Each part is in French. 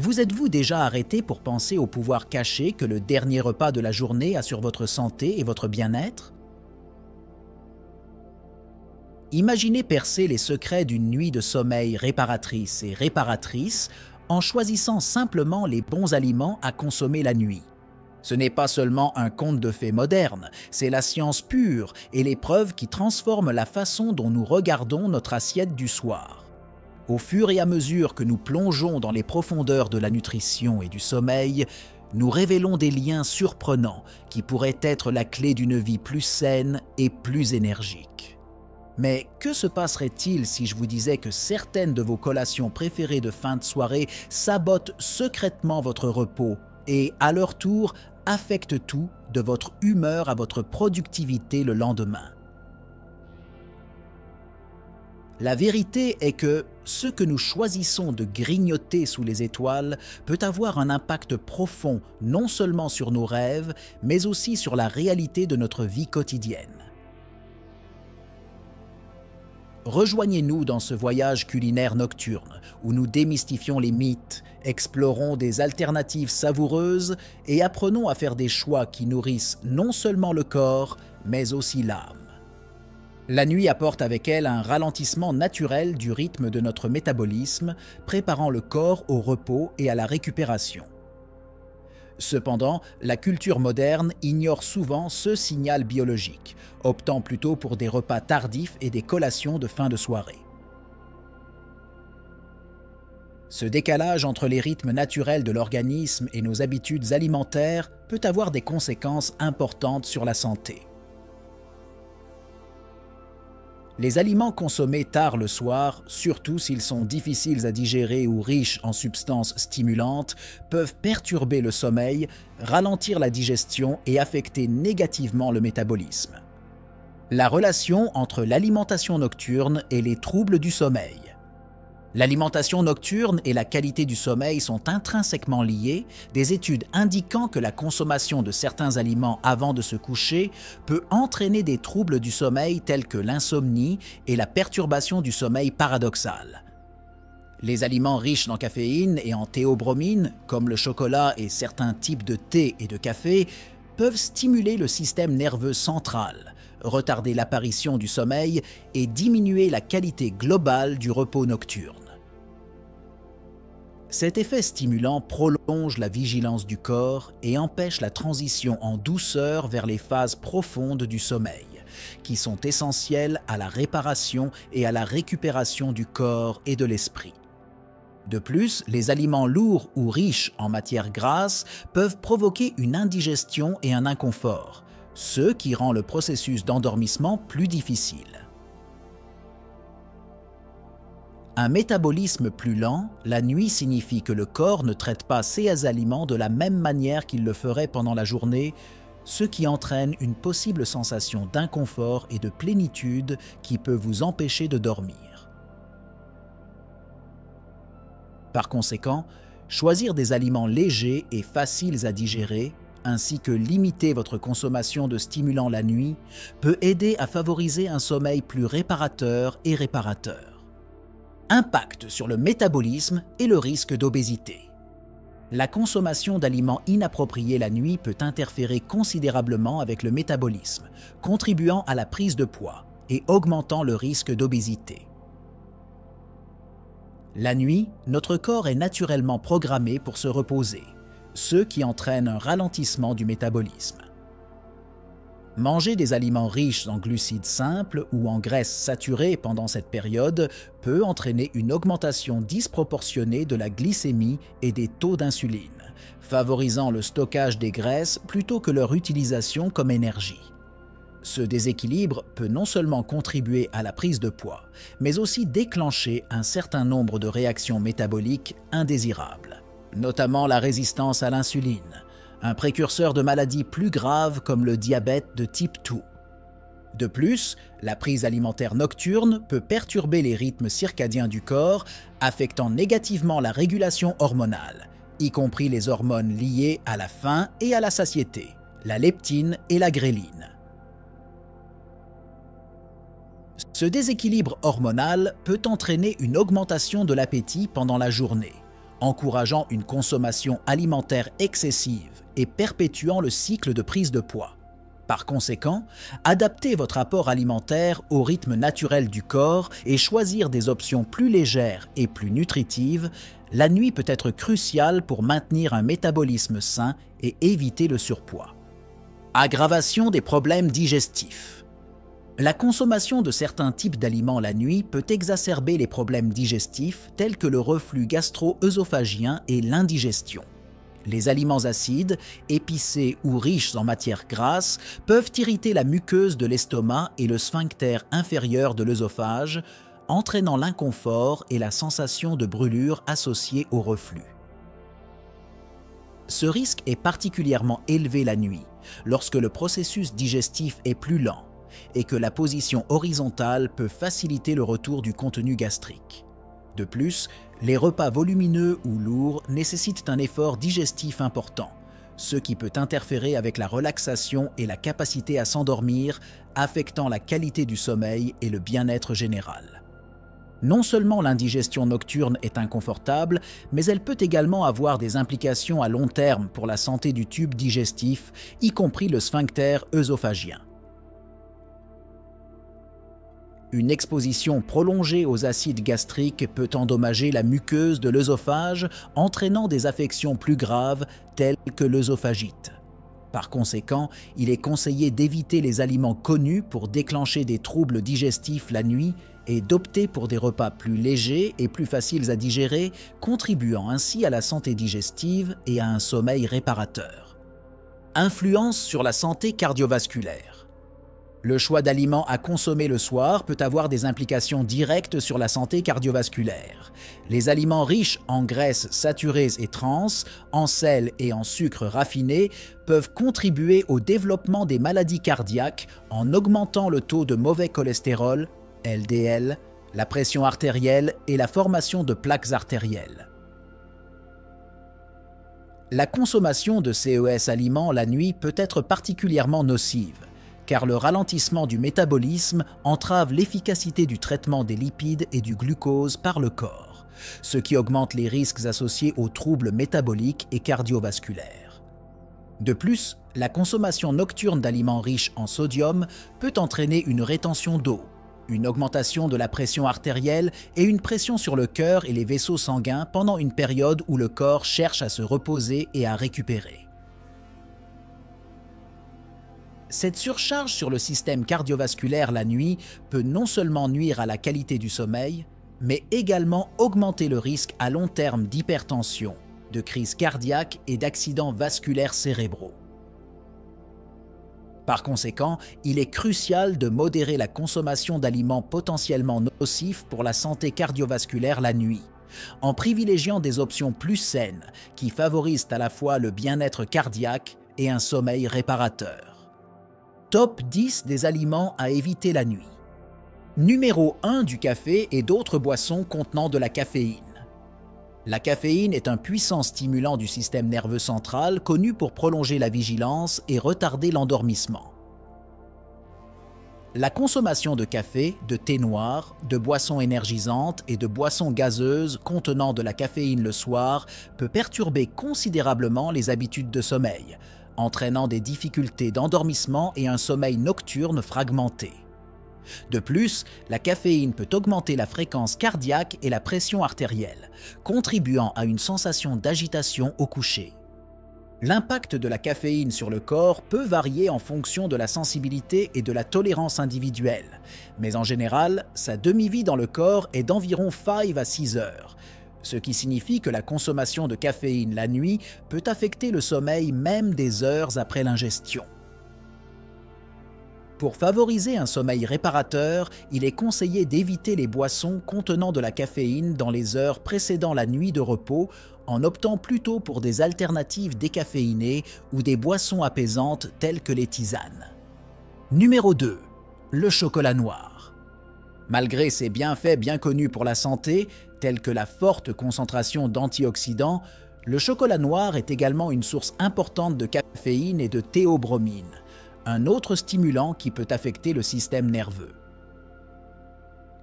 Vous êtes-vous déjà arrêté pour penser au pouvoir caché que le dernier repas de la journée a sur votre santé et votre bien-être? Imaginez percer les secrets d'une nuit de sommeil réparatrice et réparatrice en choisissant simplement les bons aliments à consommer la nuit. Ce n'est pas seulement un conte de fées moderne, c'est la science pure et les preuves qui transforment la façon dont nous regardons notre assiette du soir. Au fur et à mesure que nous plongeons dans les profondeurs de la nutrition et du sommeil, nous révélons des liens surprenants qui pourraient être la clé d'une vie plus saine et plus énergique. Mais que se passerait-il si je vous disais que certaines de vos collations préférées de fin de soirée sabotent secrètement votre repos et, à leur tour, affectent tout, de votre humeur à votre productivité le lendemain? La vérité est que ce que nous choisissons de grignoter sous les étoiles peut avoir un impact profond non seulement sur nos rêves, mais aussi sur la réalité de notre vie quotidienne. Rejoignez-nous dans ce voyage culinaire nocturne où nous démystifions les mythes, explorons des alternatives savoureuses et apprenons à faire des choix qui nourrissent non seulement le corps, mais aussi l'âme. La nuit apporte avec elle un ralentissement naturel du rythme de notre métabolisme, préparant le corps au repos et à la récupération. Cependant, la culture moderne ignore souvent ce signal biologique, optant plutôt pour des repas tardifs et des collations de fin de soirée. Ce décalage entre les rythmes naturels de l'organisme et nos habitudes alimentaires peut avoir des conséquences importantes sur la santé. Les aliments consommés tard le soir, surtout s'ils sont difficiles à digérer ou riches en substances stimulantes, peuvent perturber le sommeil, ralentir la digestion et affecter négativement le métabolisme. La relation entre l'alimentation nocturne et les troubles du sommeil. L'alimentation nocturne et la qualité du sommeil sont intrinsèquement liées, des études indiquant que la consommation de certains aliments avant de se coucher peut entraîner des troubles du sommeil tels que l'insomnie et la perturbation du sommeil paradoxal. Les aliments riches en caféine et en théobromine, comme le chocolat et certains types de thé et de café, peuvent stimuler le système nerveux central, retarder l'apparition du sommeil et diminuer la qualité globale du repos nocturne. Cet effet stimulant prolonge la vigilance du corps et empêche la transition en douceur vers les phases profondes du sommeil, qui sont essentielles à la réparation et à la récupération du corps et de l'esprit. De plus, les aliments lourds ou riches en matières grasses peuvent provoquer une indigestion et un inconfort, ce qui rend le processus d'endormissement plus difficile. Un métabolisme plus lent, la nuit signifie que le corps ne traite pas ces aliments de la même manière qu'il le ferait pendant la journée, ce qui entraîne une possible sensation d'inconfort et de plénitude qui peut vous empêcher de dormir. Par conséquent, choisir des aliments légers et faciles à digérer, ainsi que limiter votre consommation de stimulants la nuit, peut aider à favoriser un sommeil plus réparateur et réparateur. Impact sur le métabolisme et le risque d'obésité. La consommation d'aliments inappropriés la nuit peut interférer considérablement avec le métabolisme, contribuant à la prise de poids et augmentant le risque d'obésité. La nuit, notre corps est naturellement programmé pour se reposer, ce qui entraîne un ralentissement du métabolisme. Manger des aliments riches en glucides simples ou en graisses saturées pendant cette période peut entraîner une augmentation disproportionnée de la glycémie et des taux d'insuline, favorisant le stockage des graisses plutôt que leur utilisation comme énergie. Ce déséquilibre peut non seulement contribuer à la prise de poids, mais aussi déclencher un certain nombre de réactions métaboliques indésirables, notamment la résistance à l'insuline, un précurseur de maladies plus graves comme le diabète de type 2. De plus, la prise alimentaire nocturne peut perturber les rythmes circadiens du corps, affectant négativement la régulation hormonale, y compris les hormones liées à la faim et à la satiété, la leptine et la gréline. Ce déséquilibre hormonal peut entraîner une augmentation de l'appétit pendant la journée, encourageant une consommation alimentaire excessive et perpétuant le cycle de prise de poids. Par conséquent, adaptez votre apport alimentaire au rythme naturel du corps et choisir des options plus légères et plus nutritives la nuit peut être cruciale pour maintenir un métabolisme sain et éviter le surpoids. Aggravation des problèmes digestifs. La consommation de certains types d'aliments la nuit peut exacerber les problèmes digestifs tels que le reflux gastro-œsophagien et l'indigestion. Les aliments acides, épicés ou riches en matières grasses peuvent irriter la muqueuse de l'estomac et le sphincter inférieur de l'œsophage, entraînant l'inconfort et la sensation de brûlure associée au reflux. Ce risque est particulièrement élevé la nuit, lorsque le processus digestif est plus lent et que la position horizontale peut faciliter le retour du contenu gastrique. De plus, les repas volumineux ou lourds nécessitent un effort digestif important, ce qui peut interférer avec la relaxation et la capacité à s'endormir, affectant la qualité du sommeil et le bien-être général. Non seulement l'indigestion nocturne est inconfortable, mais elle peut également avoir des implications à long terme pour la santé du tube digestif, y compris le sphincter œsophagien. Une exposition prolongée aux acides gastriques peut endommager la muqueuse de l'œsophage, entraînant des affections plus graves telles que l'œsophagite. Par conséquent, il est conseillé d'éviter les aliments connus pour déclencher des troubles digestifs la nuit et d'opter pour des repas plus légers et plus faciles à digérer, contribuant ainsi à la santé digestive et à un sommeil réparateur. Influence sur la santé cardiovasculaire. Le choix d'aliments à consommer le soir peut avoir des implications directes sur la santé cardiovasculaire. Les aliments riches en graisses saturées et trans, en sel et en sucre raffiné peuvent contribuer au développement des maladies cardiaques en augmentant le taux de mauvais cholestérol, LDL, la pression artérielle et la formation de plaques artérielles. La consommation de ces aliments la nuit peut être particulièrement nocive, car le ralentissement du métabolisme entrave l'efficacité du traitement des lipides et du glucose par le corps, ce qui augmente les risques associés aux troubles métaboliques et cardiovasculaires. De plus, la consommation nocturne d'aliments riches en sodium peut entraîner une rétention d'eau, une augmentation de la pression artérielle et une pression sur le cœur et les vaisseaux sanguins pendant une période où le corps cherche à se reposer et à récupérer. Cette surcharge sur le système cardiovasculaire la nuit peut non seulement nuire à la qualité du sommeil, mais également augmenter le risque à long terme d'hypertension, de crise cardiaque et d'accidents vasculaires cérébraux. Par conséquent, il est crucial de modérer la consommation d'aliments potentiellement nocifs pour la santé cardiovasculaire la nuit, en privilégiant des options plus saines qui favorisent à la fois le bien-être cardiaque et un sommeil réparateur. Top 10 des aliments à éviter la nuit. Numéro 1 du café et d'autres boissons contenant de la caféine. La caféine est un puissant stimulant du système nerveux central connu pour prolonger la vigilance et retarder l'endormissement. La consommation de café, de thé noir, de boissons énergisantes et de boissons gazeuses contenant de la caféine le soir peut perturber considérablement les habitudes de sommeil, entraînant des difficultés d'endormissement et un sommeil nocturne fragmenté. De plus, la caféine peut augmenter la fréquence cardiaque et la pression artérielle, contribuant à une sensation d'agitation au coucher. L'impact de la caféine sur le corps peut varier en fonction de la sensibilité et de la tolérance individuelle, mais en général, sa demi-vie dans le corps est d'environ 5 à 6 heures, ce qui signifie que la consommation de caféine la nuit peut affecter le sommeil même des heures après l'ingestion. Pour favoriser un sommeil réparateur, il est conseillé d'éviter les boissons contenant de la caféine dans les heures précédant la nuit de repos en optant plutôt pour des alternatives décaféinées ou des boissons apaisantes telles que les tisanes. Numéro 2. Le chocolat noir. Malgré ses bienfaits bien connus pour la santé, tels que la forte concentration d'antioxydants, le chocolat noir est également une source importante de caféine et de théobromine, un autre stimulant qui peut affecter le système nerveux.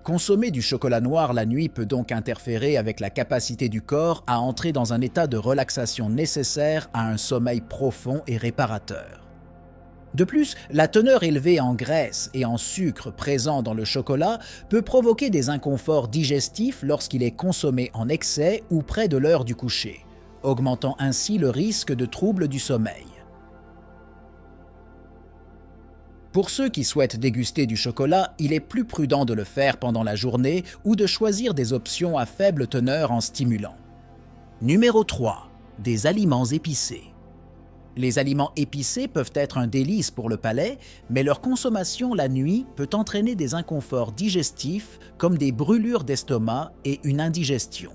Consommer du chocolat noir la nuit peut donc interférer avec la capacité du corps à entrer dans un état de relaxation nécessaire à un sommeil profond et réparateur. De plus, la teneur élevée en graisse et en sucre présent dans le chocolat peut provoquer des inconforts digestifs lorsqu'il est consommé en excès ou près de l'heure du coucher, augmentant ainsi le risque de troubles du sommeil. Pour ceux qui souhaitent déguster du chocolat, il est plus prudent de le faire pendant la journée ou de choisir des options à faible teneur en stimulants. Numéro 3. Des aliments épicés. Les aliments épicés peuvent être un délice pour le palais, mais leur consommation la nuit peut entraîner des inconforts digestifs comme des brûlures d'estomac et une indigestion.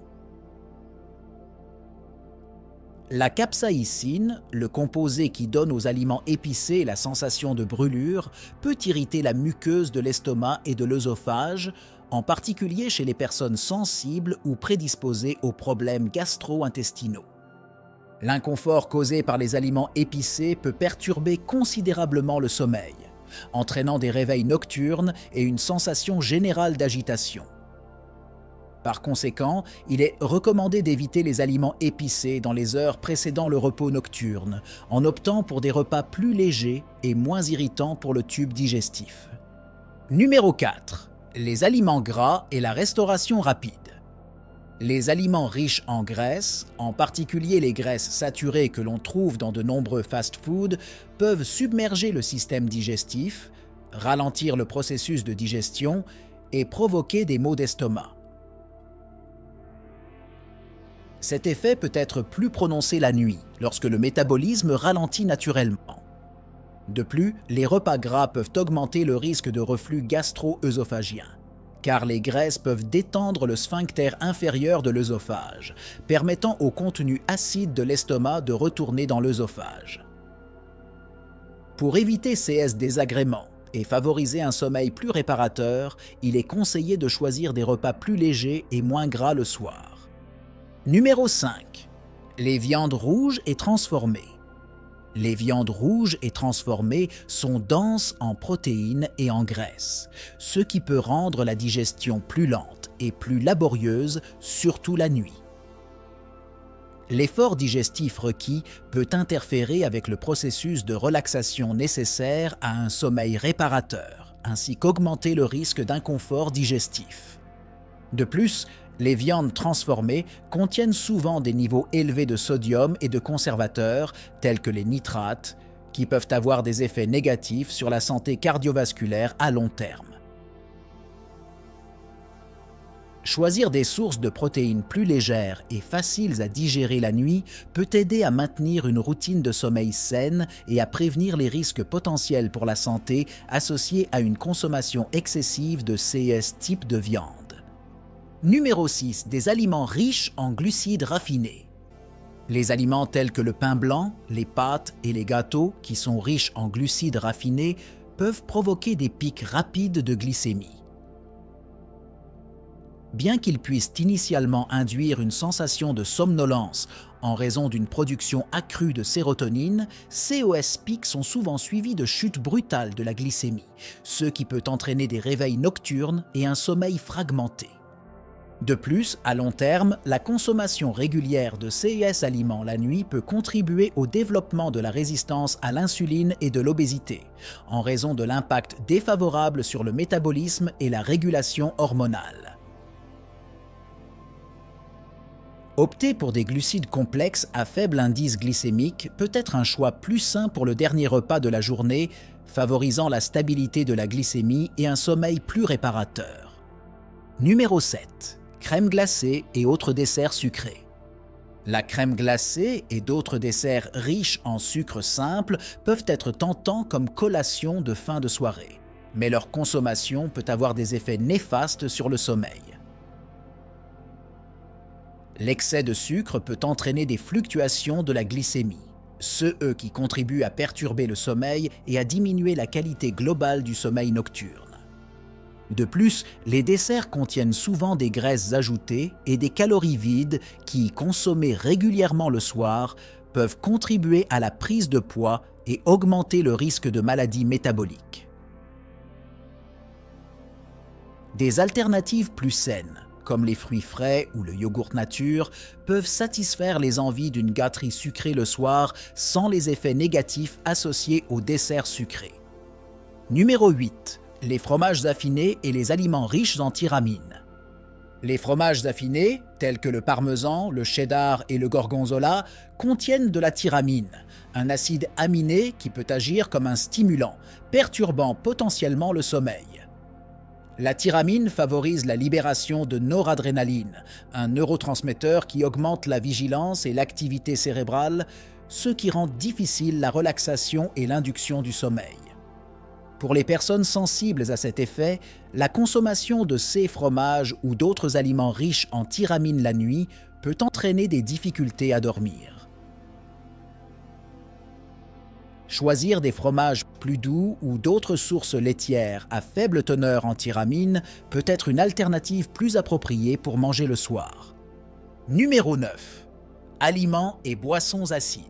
La capsaïcine, le composé qui donne aux aliments épicés la sensation de brûlure, peut irriter la muqueuse de l'estomac et de l'œsophage, en particulier chez les personnes sensibles ou prédisposées aux problèmes gastro-intestinaux. L'inconfort causé par les aliments épicés peut perturber considérablement le sommeil, entraînant des réveils nocturnes et une sensation générale d'agitation. Par conséquent, il est recommandé d'éviter les aliments épicés dans les heures précédant le repos nocturne, en optant pour des repas plus légers et moins irritants pour le tube digestif. Numéro 4. Les aliments gras et la restauration rapide. Les aliments riches en graisses, en particulier les graisses saturées que l'on trouve dans de nombreux fast-foods, peuvent submerger le système digestif, ralentir le processus de digestion et provoquer des maux d'estomac. Cet effet peut être plus prononcé la nuit, lorsque le métabolisme ralentit naturellement. De plus, les repas gras peuvent augmenter le risque de reflux gastro-œsophagien, car les graisses peuvent détendre le sphincter inférieur de l'œsophage, permettant au contenu acide de l'estomac de retourner dans l'œsophage. Pour éviter ces désagréments et favoriser un sommeil plus réparateur, il est conseillé de choisir des repas plus légers et moins gras le soir. Numéro 5. Les viandes rouges et transformées. Les viandes rouges et transformées sont denses en protéines et en graisses, ce qui peut rendre la digestion plus lente et plus laborieuse, surtout la nuit. L'effort digestif requis peut interférer avec le processus de relaxation nécessaire à un sommeil réparateur, ainsi qu'augmenter le risque d'inconfort digestif. De plus, les viandes transformées contiennent souvent des niveaux élevés de sodium et de conservateurs, tels que les nitrates, qui peuvent avoir des effets négatifs sur la santé cardiovasculaire à long terme. Choisir des sources de protéines plus légères et faciles à digérer la nuit peut aider à maintenir une routine de sommeil saine et à prévenir les risques potentiels pour la santé associés à une consommation excessive de ces types de viande. Numéro 6. Des aliments riches en glucides raffinés. Les aliments tels que le pain blanc, les pâtes et les gâteaux, qui sont riches en glucides raffinés, peuvent provoquer des pics rapides de glycémie. Bien qu'ils puissent initialement induire une sensation de somnolence en raison d'une production accrue de sérotonine, ces pics sont souvent suivis de chutes brutales de la glycémie, ce qui peut entraîner des réveils nocturnes et un sommeil fragmenté. De plus, à long terme, la consommation régulière de ces aliments la nuit peut contribuer au développement de la résistance à l'insuline et de l'obésité, en raison de l'impact défavorable sur le métabolisme et la régulation hormonale. Opter pour des glucides complexes à faible indice glycémique peut être un choix plus sain pour le dernier repas de la journée, favorisant la stabilité de la glycémie et un sommeil plus réparateur. Numéro 7. Crème glacée et autres desserts sucrés. La crème glacée et d'autres desserts riches en sucre simple peuvent être tentants comme collation de fin de soirée, mais leur consommation peut avoir des effets néfastes sur le sommeil. L'excès de sucre peut entraîner des fluctuations de la glycémie, ce qui contribuent à perturber le sommeil et à diminuer la qualité globale du sommeil nocturne. De plus, les desserts contiennent souvent des graisses ajoutées et des calories vides qui, consommées régulièrement le soir, peuvent contribuer à la prise de poids et augmenter le risque de maladies métaboliques. Des alternatives plus saines, comme les fruits frais ou le yogourt nature, peuvent satisfaire les envies d'une gâterie sucrée le soir sans les effets négatifs associés aux desserts sucrés. Numéro 8. Les fromages affinés et les aliments riches en tyramine. Les fromages affinés, tels que le parmesan, le cheddar et le gorgonzola, contiennent de la tyramine, un acide aminé qui peut agir comme un stimulant, perturbant potentiellement le sommeil. La tyramine favorise la libération de noradrénaline, un neurotransmetteur qui augmente la vigilance et l'activité cérébrale, ce qui rend difficile la relaxation et l'induction du sommeil. Pour les personnes sensibles à cet effet, la consommation de ces fromages ou d'autres aliments riches en tyramine la nuit peut entraîner des difficultés à dormir. Choisir des fromages plus doux ou d'autres sources laitières à faible teneur en tyramine peut être une alternative plus appropriée pour manger le soir. Numéro 9. Aliments et boissons acides.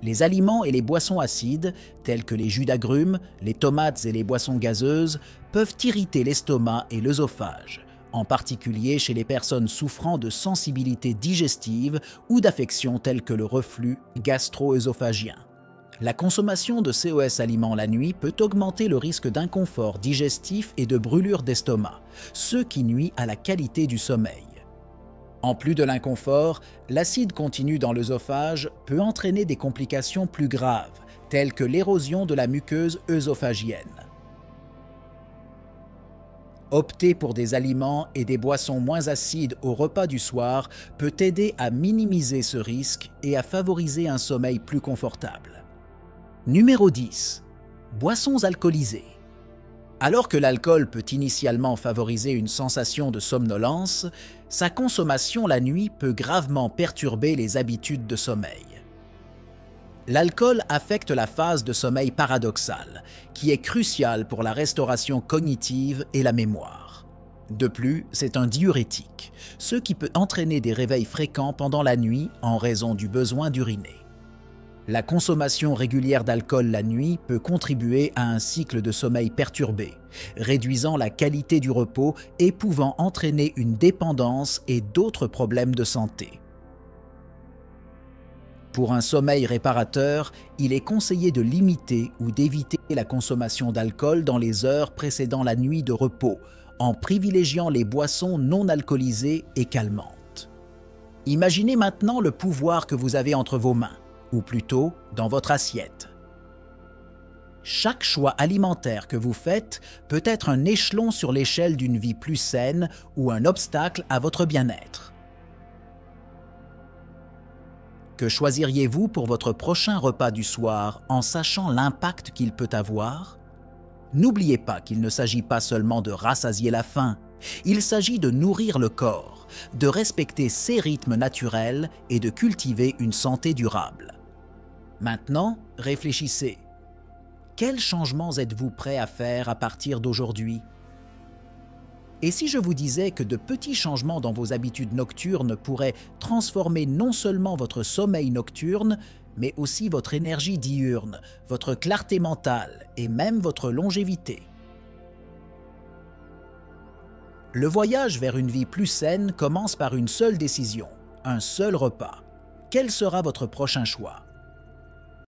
Les aliments et les boissons acides, tels que les jus d'agrumes, les tomates et les boissons gazeuses, peuvent irriter l'estomac et l'œsophage, en particulier chez les personnes souffrant de sensibilité digestive ou d'affections telles que le reflux gastro-œsophagien. La consommation de ces aliments la nuit peut augmenter le risque d'inconfort digestif et de brûlure d'estomac, ce qui nuit à la qualité du sommeil. En plus de l'inconfort, l'acide contenu dans l'œsophage peut entraîner des complications plus graves, telles que l'érosion de la muqueuse œsophagienne. Opter pour des aliments et des boissons moins acides au repas du soir peut aider à minimiser ce risque et à favoriser un sommeil plus confortable. Numéro 10. Boissons alcoolisées. Alors que l'alcool peut initialement favoriser une sensation de somnolence, sa consommation la nuit peut gravement perturber les habitudes de sommeil. L'alcool affecte la phase de sommeil paradoxal, qui est cruciale pour la restauration cognitive et la mémoire. De plus, c'est un diurétique, ce qui peut entraîner des réveils fréquents pendant la nuit en raison du besoin d'uriner. La consommation régulière d'alcool la nuit peut contribuer à un cycle de sommeil perturbé, réduisant la qualité du repos et pouvant entraîner une dépendance et d'autres problèmes de santé. Pour un sommeil réparateur, il est conseillé de limiter ou d'éviter la consommation d'alcool dans les heures précédant la nuit de repos, en privilégiant les boissons non alcoolisées et calmantes. Imaginez maintenant le pouvoir que vous avez entre vos mains, ou plutôt dans votre assiette. Chaque choix alimentaire que vous faites peut être un échelon sur l'échelle d'une vie plus saine ou un obstacle à votre bien-être. Que choisiriez-vous pour votre prochain repas du soir en sachant l'impact qu'il peut avoir? N'oubliez pas qu'il ne s'agit pas seulement de rassasier la faim, il s'agit de nourrir le corps, de respecter ses rythmes naturels et de cultiver une santé durable. Maintenant, réfléchissez. Quels changements êtes-vous prêt à faire à partir d'aujourd'hui? Et si je vous disais que de petits changements dans vos habitudes nocturnes pourraient transformer non seulement votre sommeil nocturne, mais aussi votre énergie diurne, votre clarté mentale et même votre longévité? Le voyage vers une vie plus saine commence par une seule décision, un seul repas. Quel sera votre prochain choix?